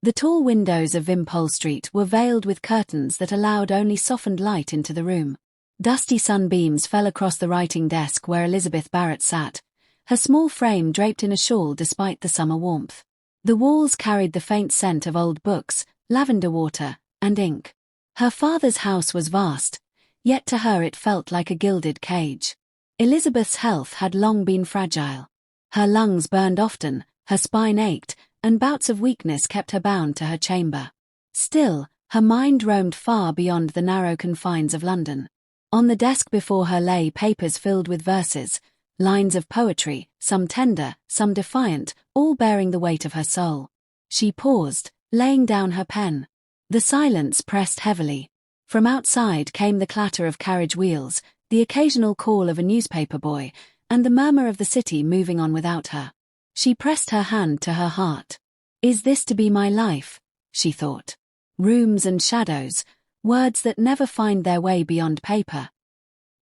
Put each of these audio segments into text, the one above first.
The tall windows of Wimpole Street were veiled with curtains that allowed only softened light into the room. Dusty sunbeams fell across the writing desk where Elizabeth Barrett sat, her small frame draped in a shawl despite the summer warmth. The walls carried the faint scent of old books, lavender water, and ink. Her father's house was vast, yet to her it felt like a gilded cage. Elizabeth's health had long been fragile. Her lungs burned often, her spine ached, and bouts of weakness kept her bound to her chamber. Still, her mind roamed far beyond the narrow confines of London. On the desk before her lay papers filled with verses, lines of poetry, some tender, some defiant, all bearing the weight of her soul. She paused, laying down her pen. The silence pressed heavily. From outside came the clatter of carriage wheels, the occasional call of a newspaper boy, and the murmur of the city moving on without her. She pressed her hand to her heart. Is this to be my life? She thought. Rooms and shadows, words that never find their way beyond paper.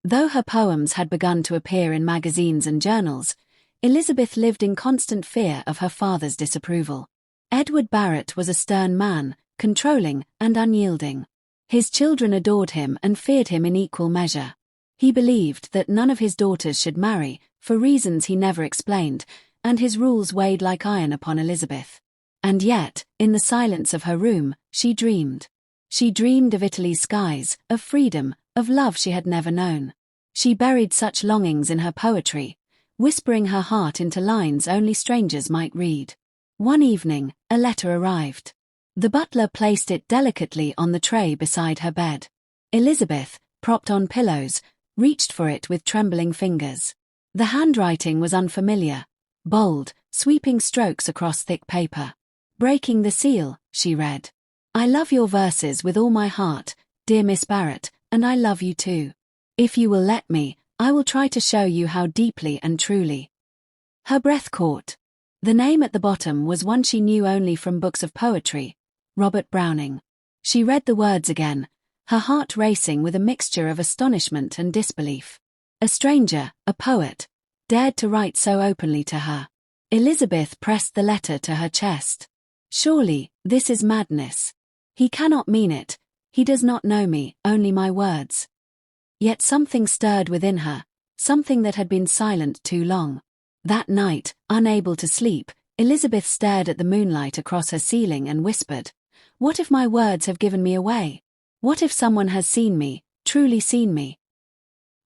Though her poems had begun to appear in magazines and journals, Elizabeth lived in constant fear of her father's disapproval. Edward Barrett was a stern man, controlling and unyielding. His children adored him and feared him in equal measure. He believed that none of his daughters should marry, for reasons he never explained, and his rules weighed like iron upon Elizabeth. And yet, in the silence of her room, she dreamed. She dreamed of Italy's skies, of freedom, of love she had never known. She buried such longings in her poetry, whispering her heart into lines only strangers might read. One evening, a letter arrived. The butler placed it delicately on the tray beside her bed. Elizabeth, propped on pillows, reached for it with trembling fingers. The handwriting was unfamiliar. Bold, sweeping strokes across thick paper. Breaking the seal, she read. I love your verses with all my heart, dear Miss Barrett, and I love you too. If you will let me, I will try to show you how deeply and truly. Her breath caught. The name at the bottom was one she knew only from books of poetry, Robert Browning. She read the words again, her heart racing with a mixture of astonishment and disbelief. A stranger, a poet, dared to write so openly to her. Elizabeth pressed the letter to her chest. Surely, this is madness. He cannot mean it. He does not know me, only my words. Yet something stirred within her, something that had been silent too long. That night, unable to sleep, Elizabeth stared at the moonlight across her ceiling and whispered, "What if my words have given me away? What if someone has seen me, truly seen me?"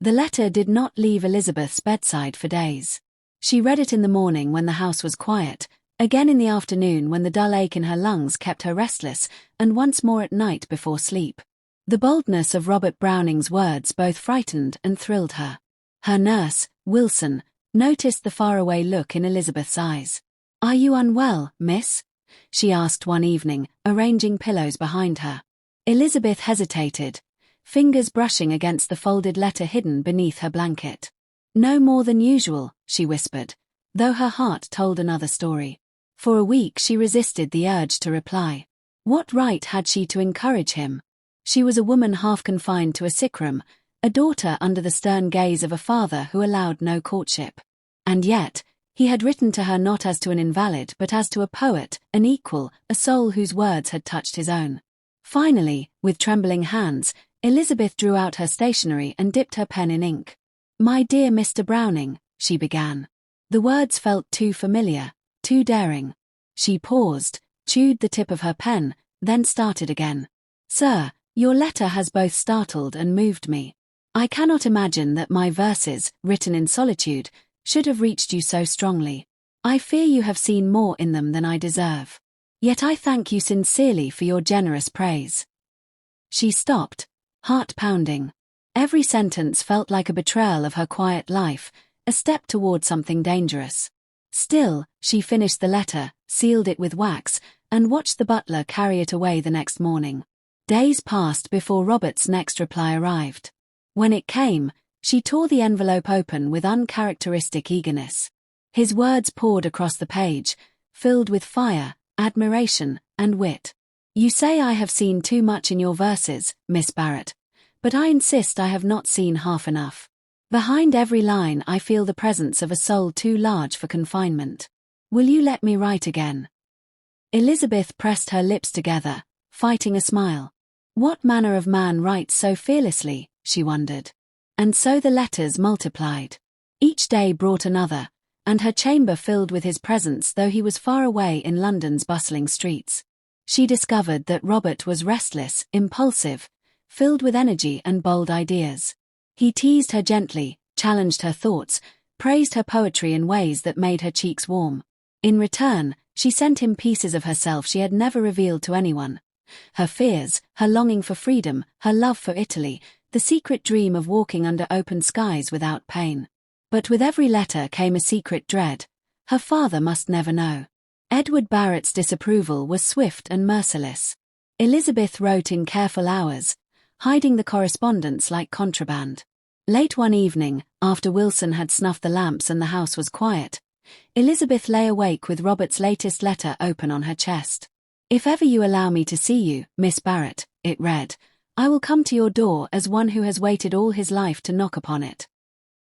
The letter did not leave Elizabeth's bedside for days. She read it in the morning when the house was quiet, again in the afternoon when the dull ache in her lungs kept her restless, and once more at night before sleep. The boldness of Robert Browning's words both frightened and thrilled her. Her nurse, Wilson, noticed the faraway look in Elizabeth's eyes. "Are you unwell, miss?" she asked one evening, arranging pillows behind her. Elizabeth hesitated, fingers brushing against the folded letter hidden beneath her blanket. "No more than usual," she whispered, though her heart told another story. For a week she resisted the urge to reply. What right had she to encourage him? She was a woman half confined to a sick room, a daughter under the stern gaze of a father who allowed no courtship. And yet, he had written to her not as to an invalid but as to a poet, an equal, a soul whose words had touched his own. Finally, with trembling hands, Elizabeth drew out her stationery and dipped her pen in ink. "My dear Mr. Browning," she began. The words felt too familiar, too daring. She paused, chewed the tip of her pen, then started again. "Sir, your letter has both startled and moved me. I cannot imagine that my verses, written in solitude, should have reached you so strongly. I fear you have seen more in them than I deserve. Yet I thank you sincerely for your generous praise." She stopped, heart pounding. Every sentence felt like a betrayal of her quiet life, a step toward something dangerous. Still, she finished the letter, sealed it with wax, and watched the butler carry it away the next morning. Days passed before Robert's next reply arrived. When it came, she tore the envelope open with uncharacteristic eagerness. His words poured across the page, filled with fire, admiration, and wit. "You say I have seen too much in your verses, Miss Barrett, but I insist I have not seen half enough. Behind every line I feel the presence of a soul too large for confinement. Will you let me write again?" Elizabeth pressed her lips together, fighting a smile. What manner of man writes so fearlessly, she wondered. And so the letters multiplied. Each day brought another, and her chamber filled with his presence though he was far away in London's bustling streets. She discovered that Robert was restless, impulsive, filled with energy and bold ideas. He teased her gently, challenged her thoughts, praised her poetry in ways that made her cheeks warm. In return, she sent him pieces of herself she had never revealed to anyone. Her fears, her longing for freedom, her love for Italy, the secret dream of walking under open skies without pain. But with every letter came a secret dread. Her father must never know. Edward Barrett's disapproval was swift and merciless. Elizabeth wrote in careful hours, hiding the correspondence like contraband. Late one evening, after Wilson had snuffed the lamps and the house was quiet, Elizabeth lay awake with Robert's latest letter open on her chest. "If ever you allow me to see you, Miss Barrett," it read, "I will come to your door as one who has waited all his life to knock upon it."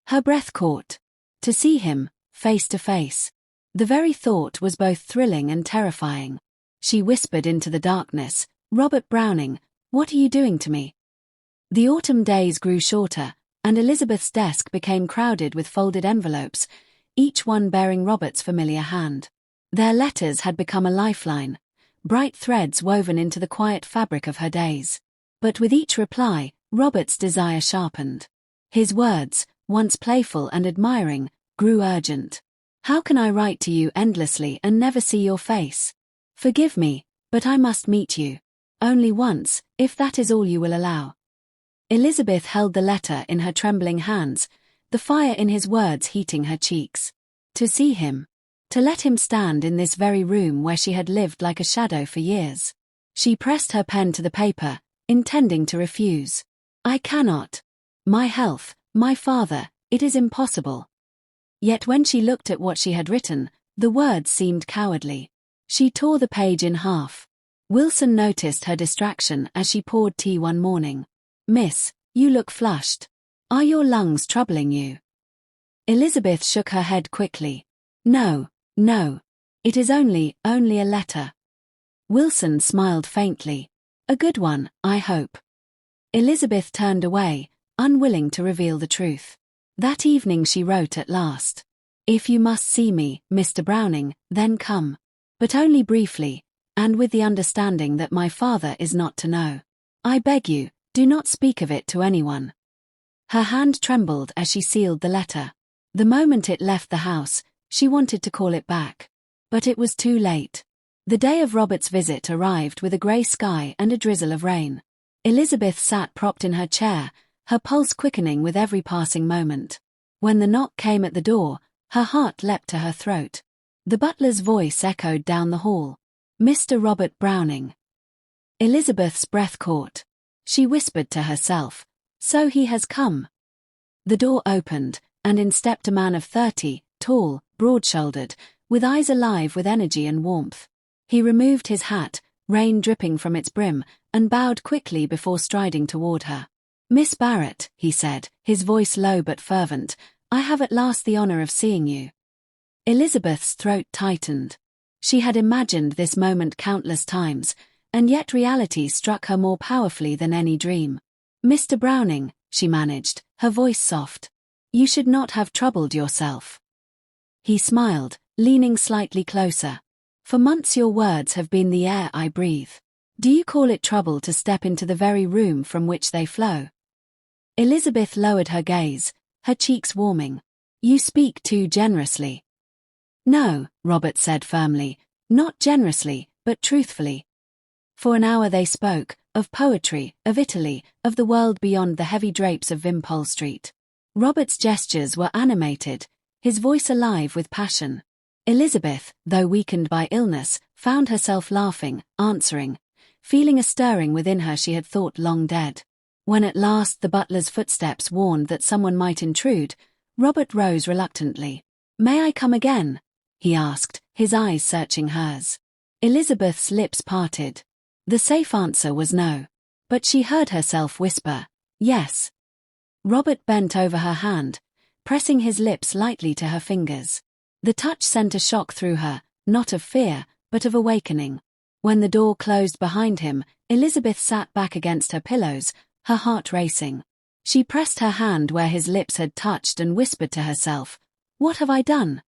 Her breath caught. To see him, face to face. The very thought was both thrilling and terrifying. She whispered into the darkness, "Robert Browning, what are you doing to me?" The autumn days grew shorter, and Elizabeth's desk became crowded with folded envelopes, each one bearing Robert's familiar hand. Their letters had become a lifeline, bright threads woven into the quiet fabric of her days. But with each reply, Robert's desire sharpened. His words, once playful and admiring, grew urgent. "How can I write to you endlessly and never see your face? Forgive me, but I must meet you. Only once, if that is all you will allow." Elizabeth held the letter in her trembling hands, the fire in his words heating her cheeks. To see him. To let him stand in this very room where she had lived like a shadow for years. She pressed her pen to the paper, intending to refuse. "I cannot. My health, my father, it is impossible." Yet when she looked at what she had written, the words seemed cowardly. She tore the page in half. Wilson noticed her distraction as she poured tea one morning. "Miss, you look flushed. Are your lungs troubling you?" Elizabeth shook her head quickly. "No, no. It is only a letter." Wilson smiled faintly. "A good one, I hope." Elizabeth turned away, unwilling to reveal the truth. That evening she wrote at last. "If you must see me, Mr. Browning, then come. But only briefly, and with the understanding that my father is not to know. I beg you, do not speak of it to anyone." Her hand trembled as she sealed the letter. The moment it left the house, she wanted to call it back. But it was too late. The day of Robert's visit arrived with a grey sky and a drizzle of rain. Elizabeth sat propped in her chair, her pulse quickening with every passing moment. When the knock came at the door, her heart leapt to her throat. The butler's voice echoed down the hall. "Mr. Robert Browning." Elizabeth's breath caught. She whispered to herself, "So he has come." The door opened, and in stepped a man of 30, tall, broad-shouldered, with eyes alive with energy and warmth. He removed his hat, rain dripping from its brim, and bowed quickly before striding toward her. "Miss Barrett," he said, his voice low but fervent, "I have at last the honor of seeing you." Elizabeth's throat tightened. She had imagined this moment countless times, and yet reality struck her more powerfully than any dream. "Mr. Browning," she managed, her voice soft. "You should not have troubled yourself." He smiled, leaning slightly closer. "For months your words have been the air I breathe. Do you call it trouble to step into the very room from which they flow?" Elizabeth lowered her gaze, her cheeks warming. "You speak too generously." "No," Robert said firmly, "not generously, but truthfully." For an hour they spoke, of poetry, of Italy, of the world beyond the heavy drapes of Wimpole Street. Robert's gestures were animated, his voice alive with passion. Elizabeth, though weakened by illness, found herself laughing, answering, feeling a stirring within her she had thought long dead. When at last the butler's footsteps warned that someone might intrude, Robert rose reluctantly. "May I come again?" he asked, his eyes searching hers. Elizabeth's lips parted. The safe answer was no. But she heard herself whisper, "Yes." Robert bent over her hand, pressing his lips lightly to her fingers. The touch sent a shock through her, not of fear, but of awakening. When the door closed behind him, Elizabeth sat back against her pillows, her heart racing. She pressed her hand where his lips had touched and whispered to herself, "What have I done?"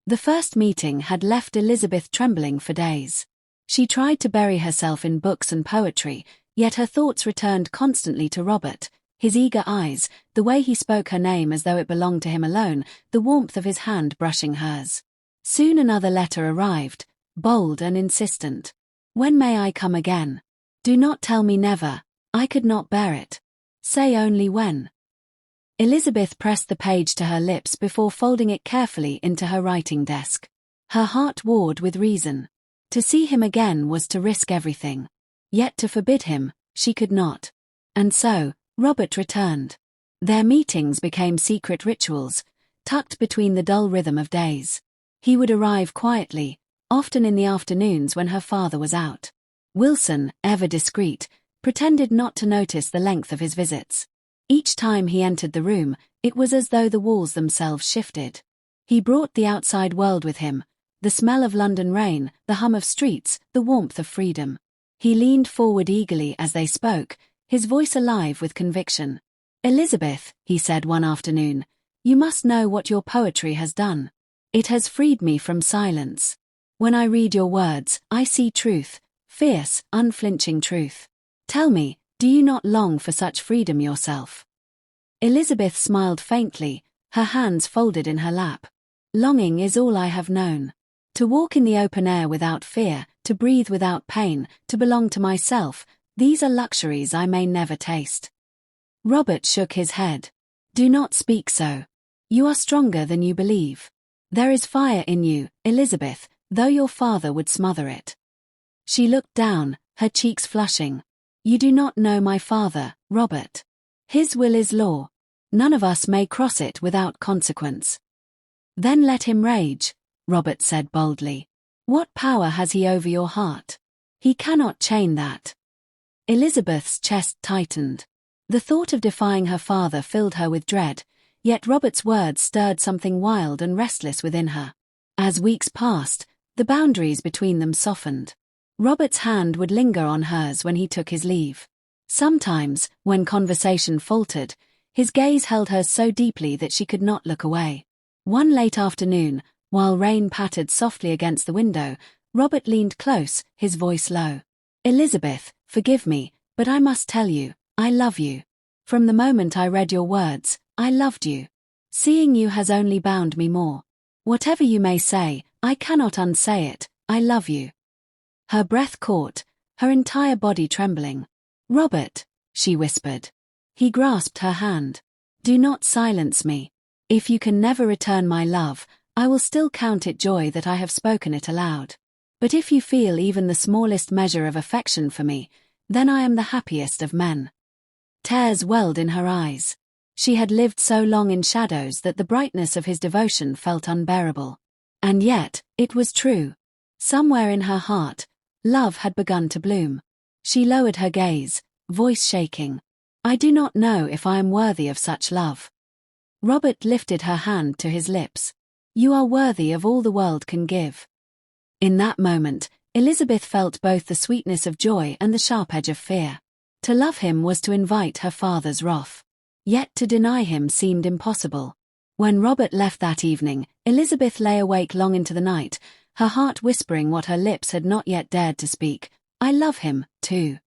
The first meeting had left Elizabeth trembling for days. She tried to bury herself in books and poetry, yet her thoughts returned constantly to Robert, his eager eyes, the way he spoke her name as though it belonged to him alone, the warmth of his hand brushing hers. Soon another letter arrived, bold and insistent. "When may I come again? Do not tell me never, I could not bear it. Say only when." Elizabeth pressed the page to her lips before folding it carefully into her writing desk. Her heart warred with reason. To see him again was to risk everything. Yet to forbid him, she could not. And so, Robert returned. Their meetings became secret rituals, tucked between the dull rhythm of days. He would arrive quietly, often in the afternoons when her father was out. Wilson, ever discreet, pretended not to notice the length of his visits. Each time he entered the room, it was as though the walls themselves shifted. He brought the outside world with him, the smell of London rain, the hum of streets, the warmth of freedom. He leaned forward eagerly as they spoke, his voice alive with conviction. "Elizabeth," he said one afternoon, "you must know what your poetry has done. It has freed me from silence. When I read your words, I see truth, fierce, unflinching truth. Tell me, do you not long for such freedom yourself?" Elizabeth smiled faintly, her hands folded in her lap. "Longing is all I have known. To walk in the open air without fear, to breathe without pain, to belong to myself, these are luxuries I may never taste." Robert shook his head. "Do not speak so. You are stronger than you believe. There is fire in you, Elizabeth, though your father would smother it." She looked down, her cheeks flushing. "You do not know my father, Robert. His will is law. None of us may cross it without consequence." "Then let him rage," Robert said boldly. "What power has he over your heart? He cannot chain that." Elizabeth's chest tightened. The thought of defying her father filled her with dread, yet Robert's words stirred something wild and restless within her. As weeks passed, the boundaries between them softened. Robert's hand would linger on hers when he took his leave. Sometimes, when conversation faltered, his gaze held hers so deeply that she could not look away. One late afternoon, while rain pattered softly against the window, Robert leaned close, his voice low. "Elizabeth, forgive me, but I must tell you, I love you. From the moment I read your words, I loved you. Seeing you has only bound me more. Whatever you may say, I cannot unsay it, I love you." Her breath caught, her entire body trembling. "Robert," she whispered. He grasped her hand. "Do not silence me. If you can never return my love, I will still count it joy that I have spoken it aloud. But if you feel even the smallest measure of affection for me, then I am the happiest of men." Tears welled in her eyes. She had lived so long in shadows that the brightness of his devotion felt unbearable. And yet, it was true. Somewhere in her heart, love had begun to bloom. She lowered her gaze, voice shaking. "I do not know if I am worthy of such love." Robert lifted her hand to his lips. "You are worthy of all the world can give." In that moment, Elizabeth felt both the sweetness of joy and the sharp edge of fear. To love him was to invite her father's wrath. Yet to deny him seemed impossible. When Robert left that evening, Elizabeth lay awake long into the night, her heart whispering what her lips had not yet dared to speak. "I love him, too."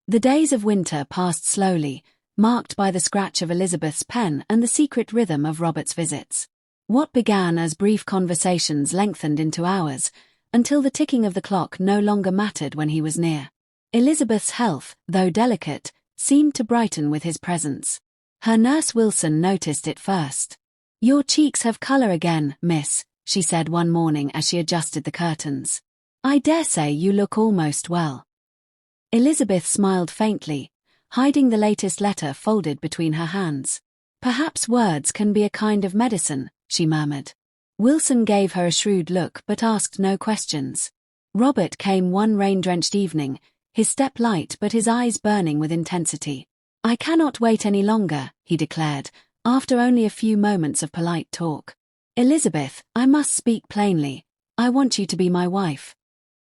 The days of winter passed slowly, marked by the scratch of Elizabeth's pen and the secret rhythm of Robert's visits. What began as brief conversations lengthened into hours, until the ticking of the clock no longer mattered when he was near. Elizabeth's health, though delicate, seemed to brighten with his presence. Her nurse Wilson noticed it first. "Your cheeks have colour again, miss," she said one morning as she adjusted the curtains. "I dare say you look almost well." Elizabeth smiled faintly, hiding the latest letter folded between her hands. "Perhaps words can be a kind of medicine," she murmured. Wilson gave her a shrewd look but asked no questions. Robert came one rain-drenched evening, his step light but his eyes burning with intensity. "I cannot wait any longer," he declared, after only a few moments of polite talk. "Elizabeth, I must speak plainly. I want you to be my wife.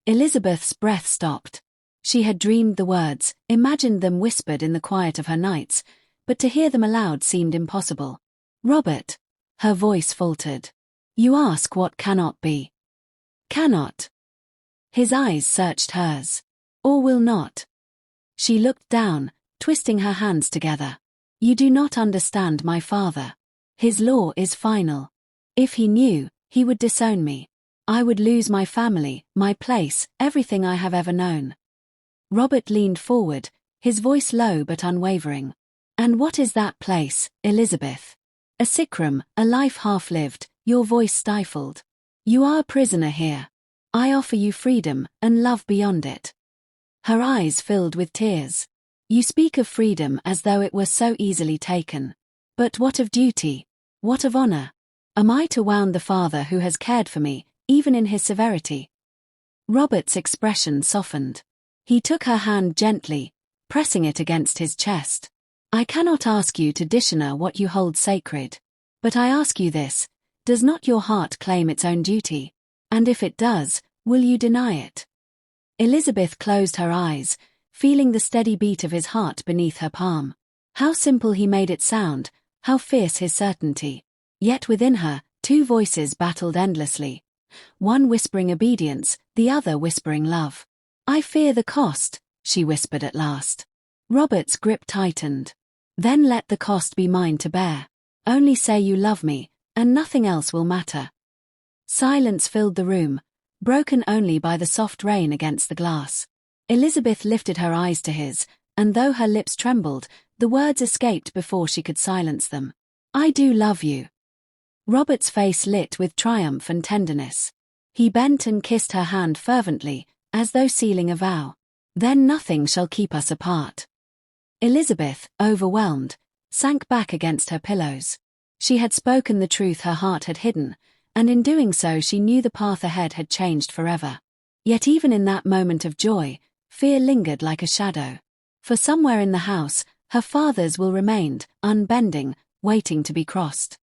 Elizabeth's breath stopped. She had dreamed the words, imagined them whispered in the quiet of her nights, but to hear them aloud seemed impossible. "Robert," her voice faltered. "You ask what cannot be." "Cannot." His eyes searched hers. "Or will not." She looked down, twisting her hands together. "You do not understand my father. His law is final. If he knew, he would disown me. I would lose my family, my place, everything I have ever known." Robert leaned forward, his voice low but unwavering. "And what is that place, Elizabeth?" "A sick room, a life half-lived, your voice stifled. You are a prisoner here. I offer you freedom, and love beyond it." Her eyes filled with tears. "You speak of freedom as though it were so easily taken. But what of duty? What of honor? Am I to wound the father who has cared for me, even in his severity?" Robert's expression softened. He took her hand gently, pressing it against his chest. "I cannot ask you to dishonor what you hold sacred. But I ask you this, does not your heart claim its own duty? And if it does, will you deny it?" Elizabeth closed her eyes, feeling the steady beat of his heart beneath her palm. How simple he made it sound, how fierce his certainty. Yet within her, two voices battled endlessly. One whispering obedience, the other whispering love. "I fear the cost," she whispered at last. Robert's grip tightened. "Then let the cost be mine to bear. Only say you love me, and nothing else will matter." Silence filled the room, broken only by the soft rain against the glass. Elizabeth lifted her eyes to his, and though her lips trembled, the words escaped before she could silence them. "I do love you." Robert's face lit with triumph and tenderness. He bent and kissed her hand fervently, as though sealing a vow. "Then nothing shall keep us apart." Elizabeth, overwhelmed, sank back against her pillows. She had spoken the truth her heart had hidden, and in doing so she knew the path ahead had changed forever. Yet even in that moment of joy, fear lingered like a shadow. For somewhere in the house, her father's will remained, unbending, waiting to be crossed.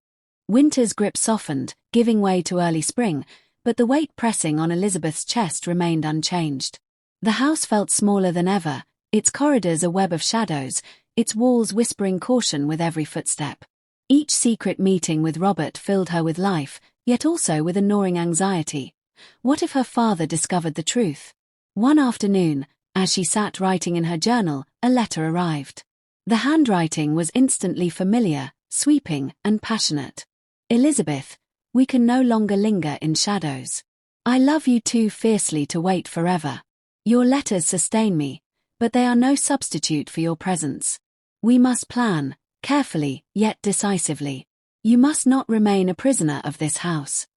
Winter's grip softened, giving way to early spring, but the weight pressing on Elizabeth's chest remained unchanged. The house felt smaller than ever, its corridors a web of shadows, its walls whispering caution with every footstep. Each secret meeting with Robert filled her with life, yet also with a gnawing anxiety. What if her father discovered the truth? One afternoon, as she sat writing in her journal, a letter arrived. The handwriting was instantly familiar, sweeping, and passionate. "Elizabeth, we can no longer linger in shadows. I love you too fiercely to wait forever. Your letters sustain me, but they are no substitute for your presence. We must plan, carefully, yet decisively. You must not remain a prisoner of this house."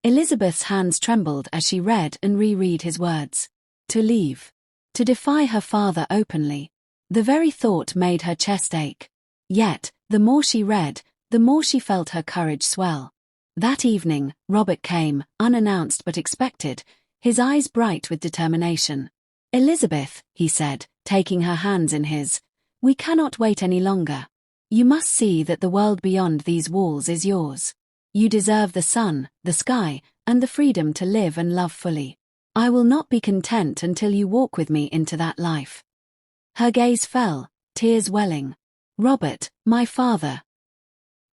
Elizabeth's hands trembled as she read and reread his words. To leave. To defy her father openly. The very thought made her chest ache. Yet, the more she read, the more she felt her courage swell. That evening, Robert came, unannounced but expected, his eyes bright with determination. "Elizabeth," he said, taking her hands in his, "we cannot wait any longer. You must see that the world beyond these walls is yours. You deserve the sun, the sky, and the freedom to live and love fully. I will not be content until you walk with me into that life." Her gaze fell, tears welling. "Robert, my father."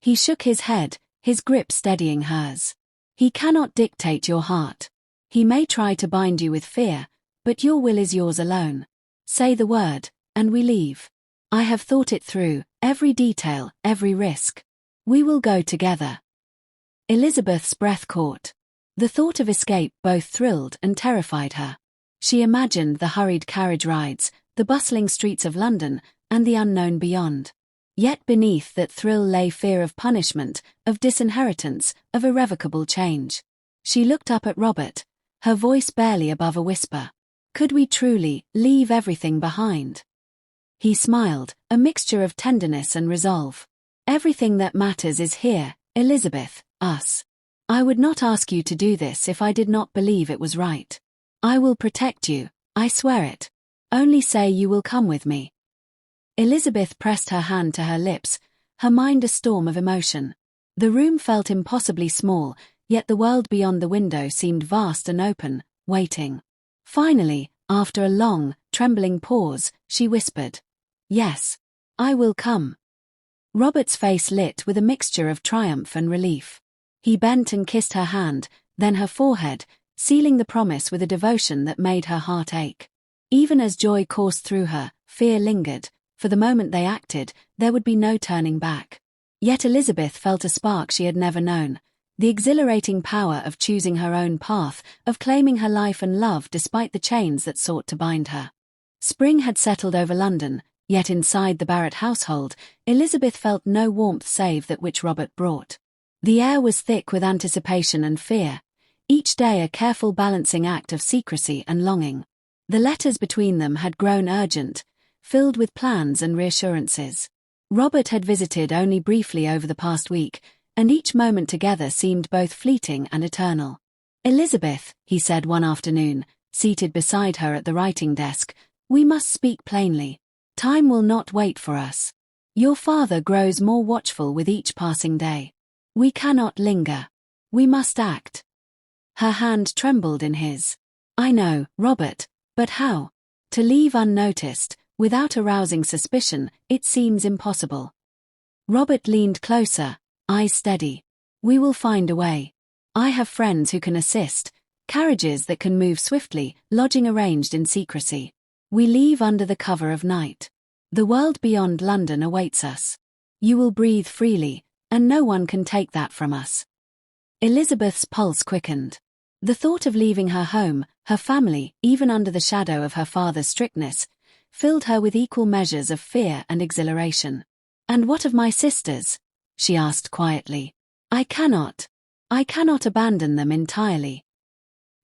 He shook his head, his grip steadying hers. "He cannot dictate your heart. He may try to bind you with fear, but your will is yours alone. Say the word, and we leave. I have thought it through, every detail, every risk. We will go together." Elizabeth's breath caught. The thought of escape both thrilled and terrified her. She imagined the hurried carriage rides, the bustling streets of London, and the unknown beyond. Yet beneath that thrill lay fear of punishment, of disinheritance, of irrevocable change. She looked up at Robert, her voice barely above a whisper. "Could we truly leave everything behind?" He smiled, a mixture of tenderness and resolve. "Everything that matters is here, Elizabeth, us. I would not ask you to do this if I did not believe it was right. I will protect you, I swear it. Only say you will come with me." Elizabeth pressed her hand to her lips, her mind a storm of emotion. The room felt impossibly small, yet the world beyond the window seemed vast and open, waiting. Finally, after a long, trembling pause, she whispered, "Yes, I will come." Robert's face lit with a mixture of triumph and relief. He bent and kissed her hand, then her forehead, sealing the promise with a devotion that made her heart ache. Even as joy coursed through her, fear lingered. For the moment they acted, there would be no turning back. Yet Elizabeth felt a spark she had never known, the exhilarating power of choosing her own path, of claiming her life and love despite the chains that sought to bind her. Spring had settled over London, yet inside the Barrett household, Elizabeth felt no warmth save that which Robert brought. The air was thick with anticipation and fear, each day a careful balancing act of secrecy and longing. The letters between them had grown urgent, filled with plans and reassurances. Robert had visited only briefly over the past week, and each moment together seemed both fleeting and eternal. "Elizabeth," he said one afternoon, seated beside her at the writing desk, "we must speak plainly. Time will not wait for us. Your father grows more watchful with each passing day. We cannot linger. We must act." Her hand trembled in his. "I know, Robert, but how? To leave unnoticed, without arousing suspicion, it seems impossible." Robert leaned closer, eyes steady. "We will find a way. I have friends who can assist, carriages that can move swiftly, lodging arranged in secrecy. We leave under the cover of night. The world beyond London awaits us. You will breathe freely, and no one can take that from us." Elizabeth's pulse quickened. The thought of leaving her home, her family, even under the shadow of her father's strictness, filled her with equal measures of fear and exhilaration. "And what of my sisters?" she asked quietly. I cannot abandon them entirely."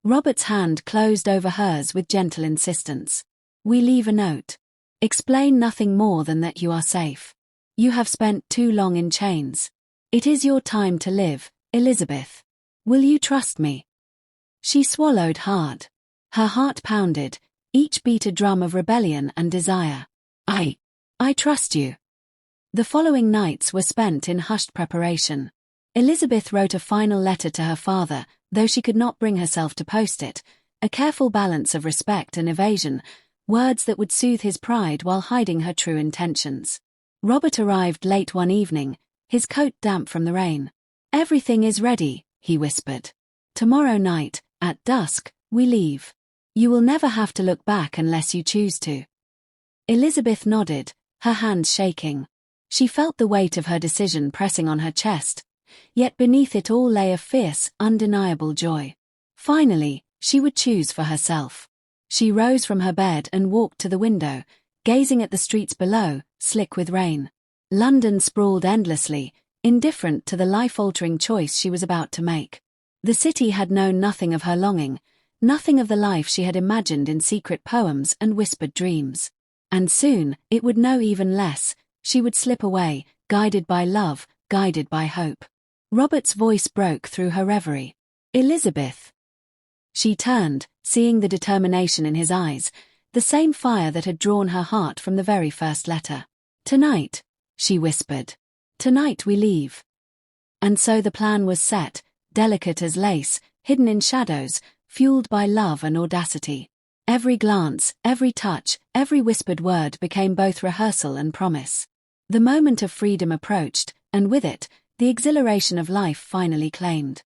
Robert's hand closed over hers with gentle insistence. "We leave a note. Explain nothing more than that you are safe. You have spent too long in chains. It is your time to live, Elizabeth. Will you trust me?" She swallowed hard. Her heart pounded, each beat a drum of rebellion and desire. I trust you." The following nights were spent in hushed preparation. Elizabeth wrote a final letter to her father, though she could not bring herself to post it, a careful balance of respect and evasion, words that would soothe his pride while hiding her true intentions. Robert arrived late one evening, his coat damp from the rain. "Everything is ready," he whispered. "Tomorrow night, at dusk, we leave. You will never have to look back unless you choose to." Elizabeth nodded, her hands shaking. She felt the weight of her decision pressing on her chest, yet beneath it all lay a fierce, undeniable joy. Finally, she would choose for herself. She rose from her bed and walked to the window, gazing at the streets below, slick with rain. London sprawled endlessly, indifferent to the life-altering choice she was about to make. The city had known nothing of her longing, nothing of the life she had imagined in secret poems and whispered dreams. And soon, it would know even less. She would slip away, guided by love, guided by hope. Robert's voice broke through her reverie. "Elizabeth." She turned, seeing the determination in his eyes, the same fire that had drawn her heart from the very first letter. "Tonight," she whispered. "Tonight we leave." And so the plan was set, delicate as lace, hidden in shadows, fueled by love and audacity. Every glance, every touch, every whispered word became both rehearsal and promise. The moment of freedom approached, and with it, the exhilaration of life finally claimed.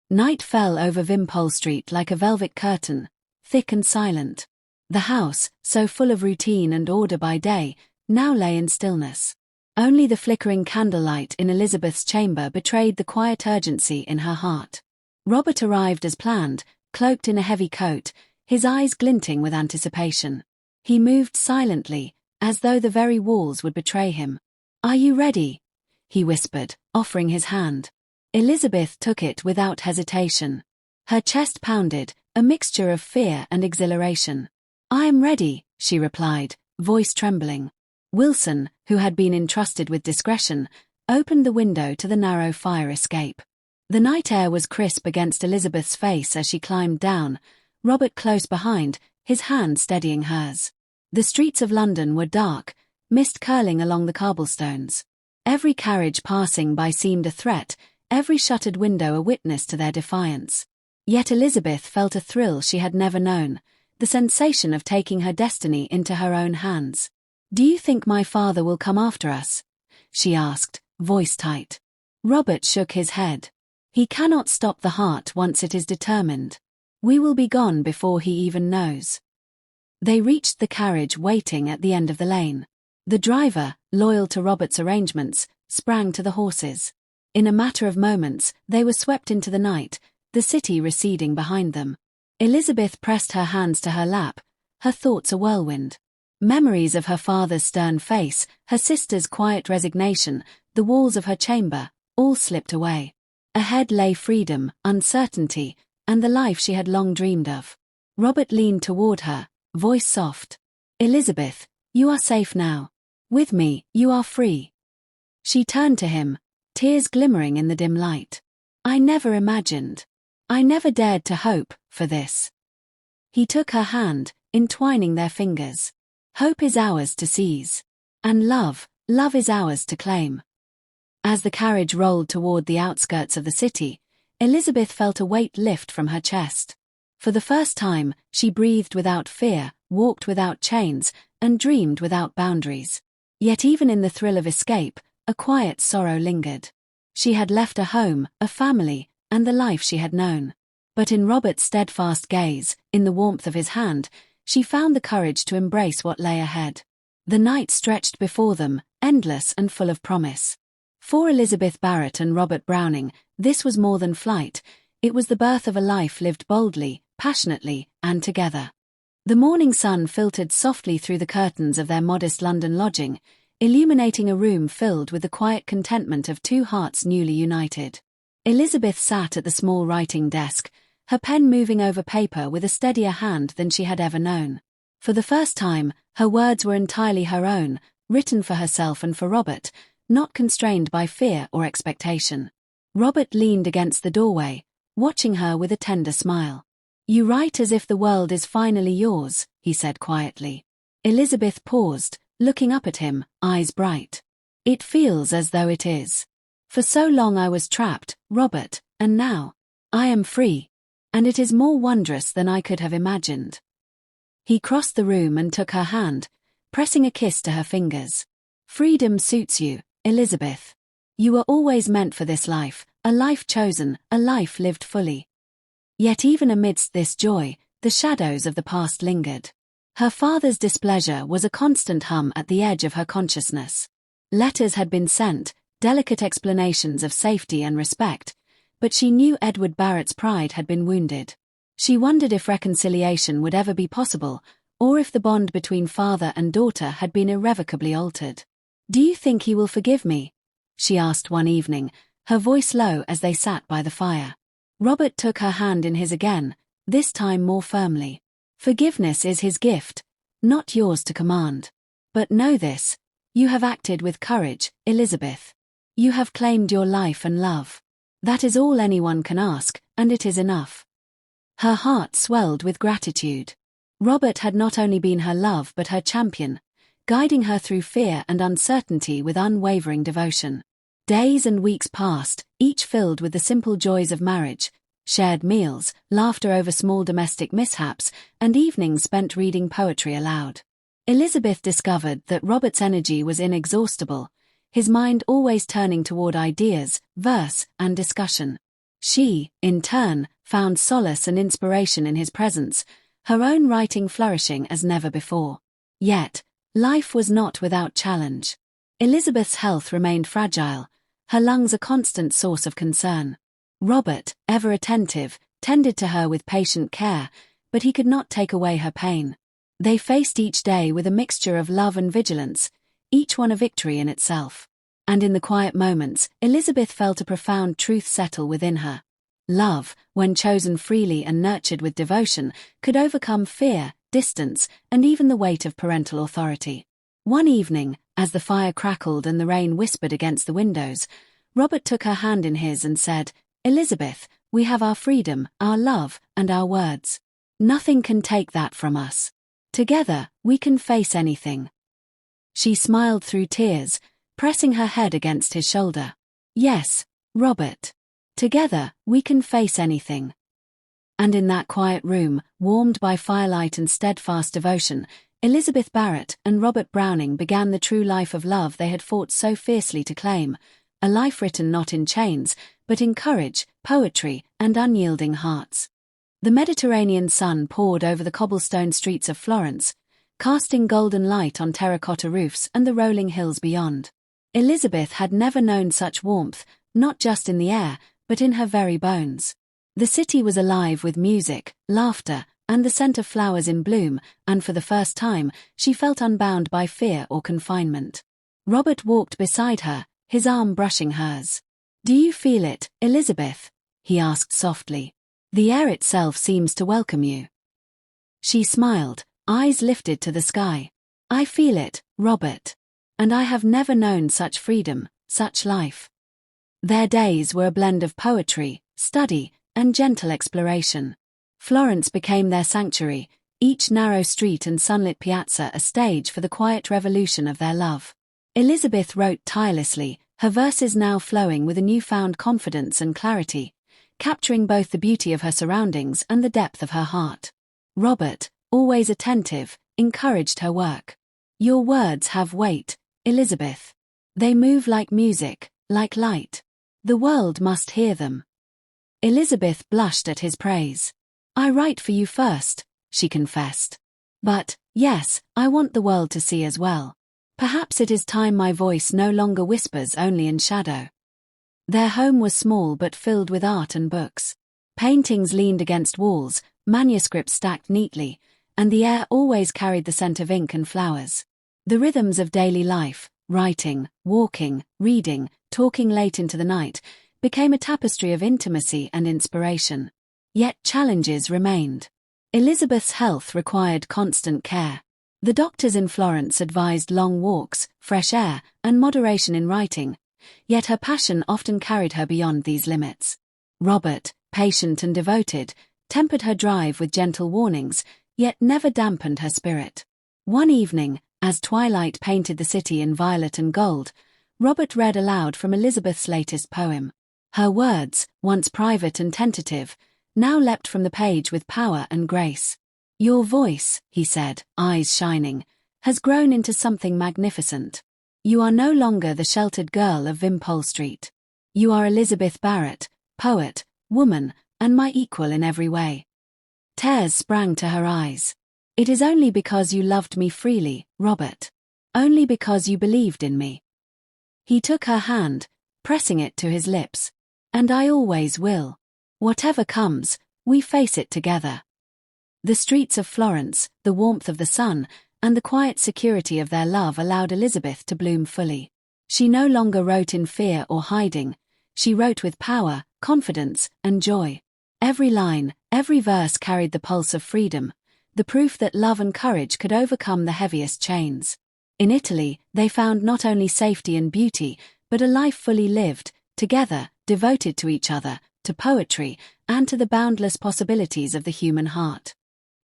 Night fell over Wimpole Street like a velvet curtain, thick and silent. The house, so full of routine and order by day, now lay in stillness. Only the flickering candlelight in Elizabeth's chamber betrayed the quiet urgency in her heart. Robert arrived as planned, cloaked in a heavy coat, his eyes glinting with anticipation. He moved silently, as though the very walls would betray him. "Are you ready?" he whispered, offering his hand. Elizabeth took it without hesitation. Her chest pounded, a mixture of fear and exhilaration. "I am ready," she replied, voice trembling. Wilson, who had been entrusted with discretion, opened the window to the narrow fire escape. The night air was crisp against Elizabeth's face as she climbed down, Robert close behind, his hand steadying hers. The streets of London were dark, mist curling along the cobblestones. Every carriage passing by seemed a threat, every shuttered window a witness to their defiance. Yet Elizabeth felt a thrill she had never known, the sensation of taking her destiny into her own hands. "Do you think my father will come after us?" she asked, voice tight. Robert shook his head. "He cannot stop the heart once it is determined. We will be gone before he even knows." They reached the carriage waiting at the end of the lane. The driver, loyal to Robert's arrangements, sprang to the horses. In a matter of moments, they were swept into the night, the city receding behind them. Elizabeth pressed her hands to her lap, her thoughts a whirlwind. Memories of her father's stern face, her sister's quiet resignation, the walls of her chamber, all slipped away. Ahead lay freedom, uncertainty, and the life she had long dreamed of. Robert leaned toward her, voice soft. "Elizabeth, you are safe now. With me, you are free." She turned to him, tears glimmering in the dim light. "I never imagined. I never dared to hope for this." He took her hand, entwining their fingers. "Hope is ours to seize. And love is ours to claim." As the carriage rolled toward the outskirts of the city, Elizabeth felt a weight lift from her chest. For the first time, she breathed without fear, walked without chains, and dreamed without boundaries. Yet even in the thrill of escape, a quiet sorrow lingered. She had left a home, a family, and the life she had known. But in Robert's steadfast gaze, in the warmth of his hand, she found the courage to embrace what lay ahead. The night stretched before them, endless and full of promise. For Elizabeth Barrett and Robert Browning, this was more than flight, it was the birth of a life lived boldly, passionately, and together. The morning sun filtered softly through the curtains of their modest London lodging, illuminating a room filled with the quiet contentment of two hearts newly united. Elizabeth sat at the small writing desk, her pen moving over paper with a steadier hand than she had ever known. For the first time, her words were entirely her own, written for herself and for Robert, not constrained by fear or expectation. Robert leaned against the doorway, watching her with a tender smile. "You write as if the world is finally yours," he said quietly. Elizabeth paused, looking up at him, eyes bright. "It feels as though it is. For so long I was trapped, Robert, and now I am free. And it is more wondrous than I could have imagined." He crossed the room and took her hand, pressing a kiss to her fingers. "Freedom suits you, Elizabeth. You were always meant for this life, a life chosen, a life lived fully." Yet even amidst this joy, the shadows of the past lingered. Her father's displeasure was a constant hum at the edge of her consciousness. Letters had been sent, delicate explanations of safety and respect, but she knew Edward Barrett's pride had been wounded. She wondered if reconciliation would ever be possible, or if the bond between father and daughter had been irrevocably altered. "Do you think he will forgive me?" she asked one evening, her voice low as they sat by the fire. Robert took her hand in his again, this time more firmly. "Forgiveness is his gift, not yours to command. But know this, you have acted with courage, Elizabeth. You have claimed your life and love. That is all anyone can ask, and it is enough." Her heart swelled with gratitude. Robert had not only been her love but her champion, guiding her through fear and uncertainty with unwavering devotion. Days and weeks passed, each filled with the simple joys of marriage, shared meals, laughter over small domestic mishaps, and evenings spent reading poetry aloud. Elizabeth discovered that Robert's energy was inexhaustible, his mind always turning toward ideas, verse, and discussion. She, in turn, found solace and inspiration in his presence, her own writing flourishing as never before. Yet, life was not without challenge. Elizabeth's health remained fragile, her lungs a constant source of concern. Robert, ever attentive, tended to her with patient care, but he could not take away her pain. They faced each day with a mixture of love and vigilance, each one a victory in itself. And in the quiet moments, Elizabeth felt a profound truth settle within her. Love, when chosen freely and nurtured with devotion, could overcome fear, distance, and even the weight of parental authority. One evening, as the fire crackled and the rain whispered against the windows, Robert took her hand in his and said, "Elizabeth, we have our freedom, our love, and our words. Nothing can take that from us. Together, we can face anything." She smiled through tears, pressing her head against his shoulder. "Yes, Robert. Together, we can face anything." And in that quiet room, warmed by firelight and steadfast devotion, Elizabeth Barrett and Robert Browning began the true life of love they had fought so fiercely to claim, a life written not in chains, but in courage, poetry, and unyielding hearts. The Mediterranean sun poured over the cobblestone streets of Florence, casting golden light on terracotta roofs and the rolling hills beyond. Elizabeth had never known such warmth, not just in the air, but in her very bones. The city was alive with music, laughter, and the scent of flowers in bloom, and for the first time, she felt unbound by fear or confinement. Robert walked beside her, his arm brushing hers. "Do you feel it, Elizabeth?" he asked softly. "The air itself seems to welcome you." She smiled, eyes lifted to the sky. "I feel it, Robert. And I have never known such freedom, such life." Their days were a blend of poetry, study, and gentle exploration. Florence became their sanctuary, each narrow street and sunlit piazza a stage for the quiet revolution of their love. Elizabeth wrote tirelessly, her verses now flowing with a newfound confidence and clarity, capturing both the beauty of her surroundings and the depth of her heart. Robert, always attentive, encouraged her work. "Your words have weight, Elizabeth. They move like music, like light. The world must hear them." Elizabeth blushed at his praise. "I write for you first," she confessed. "But, yes, I want the world to see as well. Perhaps it is time my voice no longer whispers only in shadow." Their home was small but filled with art and books. Paintings leaned against walls, manuscripts stacked neatly, and the air always carried the scent of ink and flowers. The rhythms of daily life, writing, walking, reading, talking late into the night, became a tapestry of intimacy and inspiration. Yet challenges remained. Elizabeth's health required constant care. The doctors in Florence advised long walks, fresh air, and moderation in writing, yet her passion often carried her beyond these limits. Robert, patient and devoted, tempered her drive with gentle warnings, yet never dampened her spirit. One evening, as twilight painted the city in violet and gold, Robert read aloud from Elizabeth's latest poem. Her words, once private and tentative, now leapt from the page with power and grace. "Your voice," he said, eyes shining, "has grown into something magnificent. You are no longer the sheltered girl of Wimpole Street. You are Elizabeth Barrett, poet, woman, and my equal in every way." Tears sprang to her eyes. "It is only because you loved me freely, Robert. Only because you believed in me." He took her hand, pressing it to his lips. "And I always will. Whatever comes, we face it together." The streets of Florence, the warmth of the sun, and the quiet security of their love allowed Elizabeth to bloom fully. She no longer wrote in fear or hiding. She wrote with power, confidence, and joy. Every line, every verse carried the pulse of freedom, the proof that love and courage could overcome the heaviest chains. In Italy, they found not only safety and beauty, but a life fully lived, together, devoted to each other, to poetry, and to the boundless possibilities of the human heart.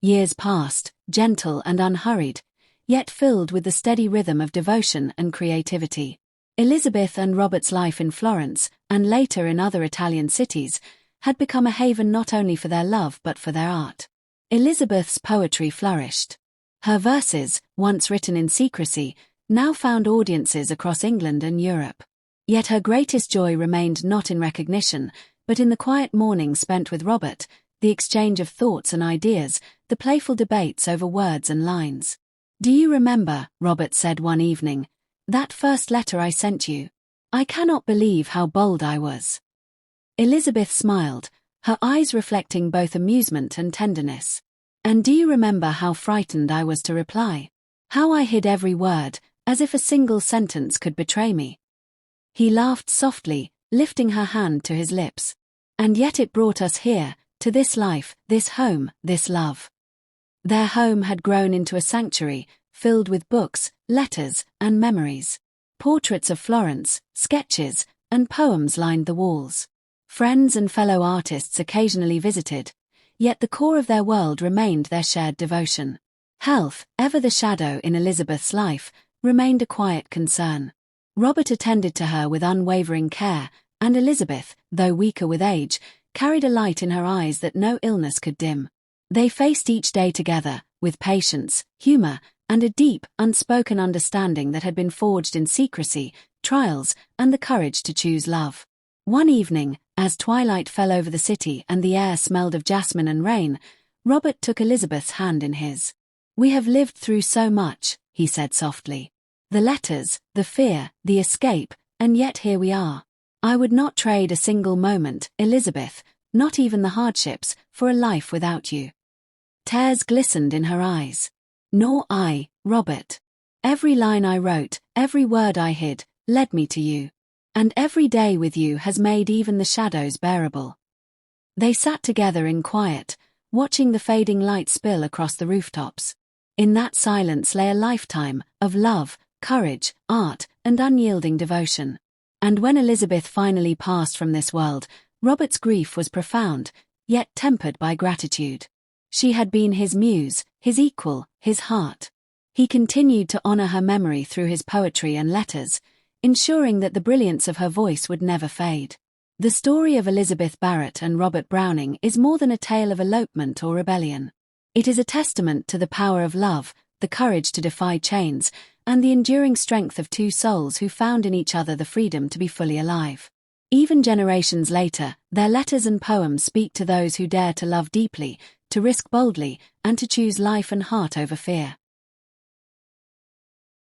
Years passed, gentle and unhurried, yet filled with the steady rhythm of devotion and creativity. Elizabeth and Robert's life in Florence, and later in other Italian cities, had become a haven not only for their love but for their art. Elizabeth's poetry flourished. Her verses, once written in secrecy, now found audiences across England and Europe. Yet her greatest joy remained not in recognition, but in the quiet mornings spent with Robert, the exchange of thoughts and ideas, the playful debates over words and lines. "Do you remember," Robert said one evening, "that first letter I sent you? I cannot believe how bold I was." Elizabeth smiled, her eyes reflecting both amusement and tenderness. "And do you remember how frightened I was to reply? How I hid every word, as if a single sentence could betray me?" He laughed softly, lifting her hand to his lips. "And yet it brought us here, to this life, this home, this love." Their home had grown into a sanctuary, filled with books, letters, and memories. Portraits of Florence, sketches, and poems lined the walls. Friends and fellow artists occasionally visited, yet the core of their world remained their shared devotion. Health, ever the shadow in Elizabeth's life, remained a quiet concern. Robert attended to her with unwavering care, and Elizabeth, though weaker with age, carried a light in her eyes that no illness could dim. They faced each day together, with patience, humor, and a deep, unspoken understanding that had been forged in secrecy, trials, and the courage to choose love. One evening, as twilight fell over the city and the air smelled of jasmine and rain, Robert took Elizabeth's hand in his. "We have lived through so much," he said softly. "The letters, the fear, the escape, and yet here we are. I would not trade a single moment, Elizabeth, not even the hardships, for a life without you." Tears glistened in her eyes. "Nor I, Robert. Every line I wrote, every word I hid, led me to you. And every day with you has made even the shadows bearable." They sat together in quiet, watching the fading light spill across the rooftops. In that silence lay a lifetime of love, courage, art, and unyielding devotion. And when Elizabeth finally passed from this world, Robert's grief was profound, yet tempered by gratitude. She had been his muse, his equal, his heart. He continued to honor her memory through his poetry and letters, ensuring that the brilliance of her voice would never fade. The story of Elizabeth Barrett and Robert Browning is more than a tale of elopement or rebellion. It is a testament to the power of love, the courage to defy chains, and the enduring strength of two souls who found in each other the freedom to be fully alive. Even generations later, their letters and poems speak to those who dare to love deeply, to risk boldly, and to choose life and heart over fear.